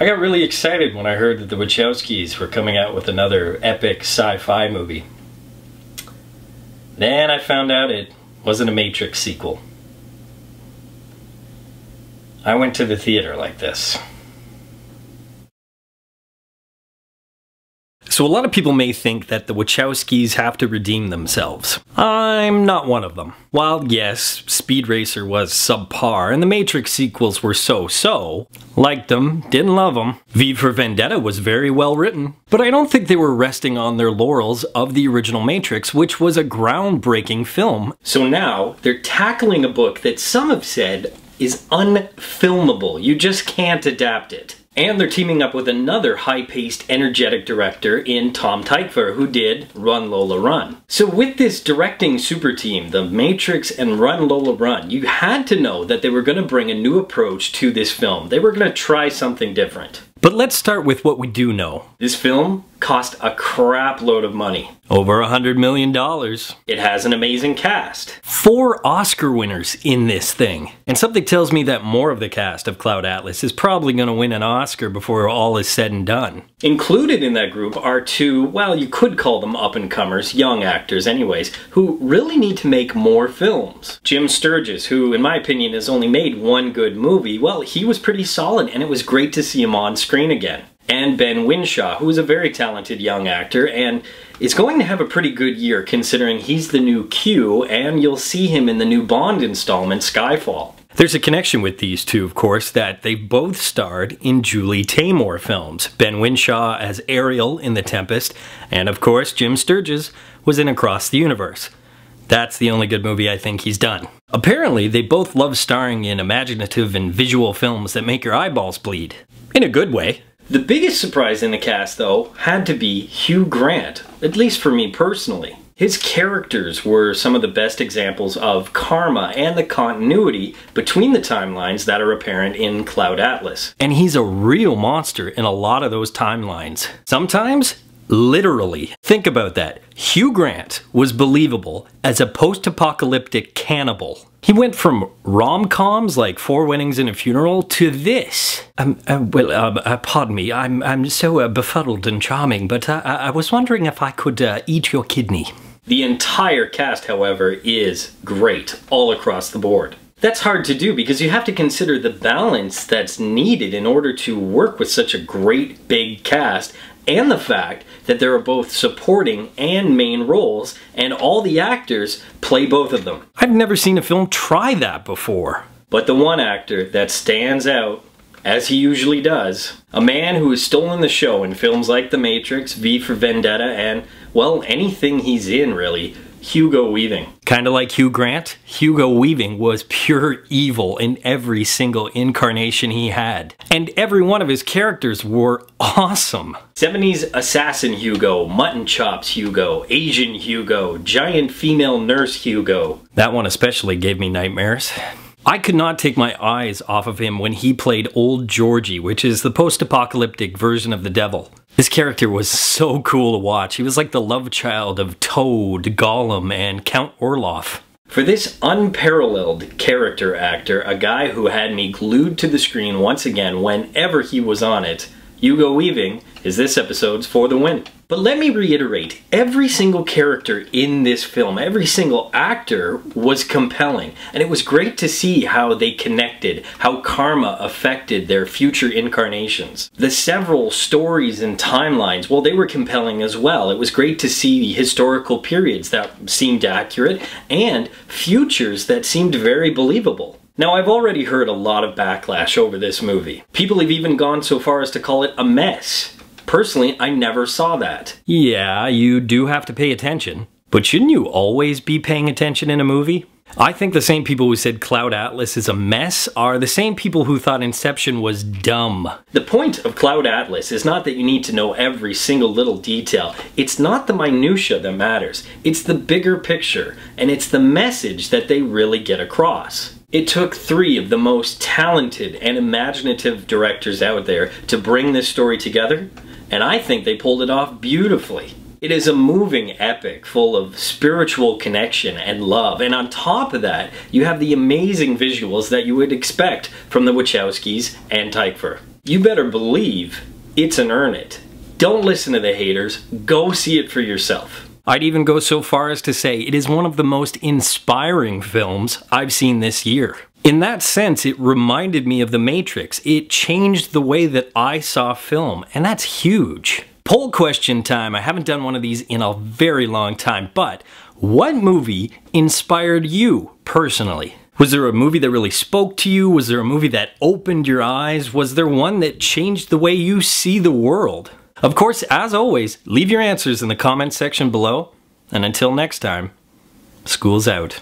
I got really excited when I heard that the Wachowskis were coming out with another epic sci-fi movie. Then I found out it wasn't a Matrix sequel. I went to the theater like this. So a lot of people may think that the Wachowskis have to redeem themselves. I'm not one of them. While yes, Speed Racer was subpar and the Matrix sequels were so-so, liked them, didn't love them. V for Vendetta was very well written, but I don't think they were resting on their laurels of the original Matrix, which was a groundbreaking film. So now they're tackling a book that some have said is unfilmable. You just can't adapt it. And they're teaming up with another high-paced, energetic director in Tom Tykwer, who did Run Lola Run. So with this directing super team, The Matrix and Run Lola Run, you had to know that they were going to bring a new approach to this film. They were going to try something different. But let's start with what we do know. This film cost a crap load of money. Over $100 million. It has an amazing cast. 4 Oscar winners in this thing. And something tells me that more of the cast of Cloud Atlas is probably going to win an Oscar before all is said and done. Included in that group are 2, well, you could call them up-and-comers, young actors anyways, who really need to make more films. Jim Sturgis, who in my opinion has only made 1 good movie, well, he was pretty solid and it was great to see him on screen again. And Ben Whishaw, who is a very talented young actor and is going to have a pretty good year considering he's the new Q and you'll see him in the new Bond installment, Skyfall. There's a connection with these two, of course, that they both starred in Julie Taymor films. Ben Whishaw as Ariel in The Tempest, and of course Jim Sturgis was in Across the Universe. That's the only good movie I think he's done. Apparently, they both love starring in imaginative and visual films that make your eyeballs bleed. In a good way. The biggest surprise in the cast, though, had to be Hugh Grant, at least for me personally. His characters were some of the best examples of karma and the continuity between the timelines that are apparent in Cloud Atlas. And he's a real monster in a lot of those timelines. Sometimes, literally. Think about that. Hugh Grant was believable as a post-apocalyptic cannibal. He went from rom-coms like 4 Weddings and a Funeral to this. Pardon me, I'm so befuddled and charming, but I was wondering if I could eat your kidney. The entire cast, however, is great all across the board. That's hard to do because you have to consider the balance that's needed in order to work with such a great big cast, and the fact that there are both supporting and main roles, and all the actors play both of them. I've never seen a film try that before. But the one actor that stands out, as he usually does, a man who has stolen the show in films like The Matrix, V for Vendetta, and, well, anything he's in, really, Hugo Weaving. Kinda like Hugh Grant, Hugo Weaving was pure evil in every single incarnation he had. And every one of his characters were awesome. 70s assassin Hugo, mutton chops Hugo, Asian Hugo, giant female nurse Hugo. That one especially gave me nightmares. I could not take my eyes off of him when he played Old Georgie, which is the post-apocalyptic version of the devil. This character was so cool to watch. He was like the love child of Toad, Gollum, and Count Orloff. For this unparalleled character actor, a guy who had me glued to the screen once again whenever he was on it, Hugo Weaving is this episode's for the win. But let me reiterate, every single character in this film, every single actor was compelling. And it was great to see how they connected, how karma affected their future incarnations. The several stories and timelines, well, they were compelling as well. It was great to see historical periods that seemed accurate and futures that seemed very believable. Now, I've already heard a lot of backlash over this movie. People have even gone so far as to call it a mess. Personally, I never saw that. Yeah, you do have to pay attention. But shouldn't you always be paying attention in a movie? I think the same people who said Cloud Atlas is a mess are the same people who thought Inception was dumb. The point of Cloud Atlas is not that you need to know every single little detail. It's not the minutia that matters. It's the bigger picture, and it's the message that they really get across. It took 3 of the most talented and imaginative directors out there to bring this story together, and I think they pulled it off beautifully. It is a moving epic full of spiritual connection and love, and on top of that, you have the amazing visuals that you would expect from the Wachowskis and Tykwer. you better believe it's an earn it. Don't listen to the haters, go see it for yourself. I'd even go so far as to say it is one of the most inspiring films I've seen this year. In that sense, it reminded me of The Matrix. It changed the way that I saw film, and that's huge. Poll question time. I haven't done one of these in a very long time, but what movie inspired you personally? Was there a movie that really spoke to you? Was there a movie that opened your eyes? Was there one that changed the way you see the world? Of course, as always, leave your answers in the comment section below. And until next time, school's out.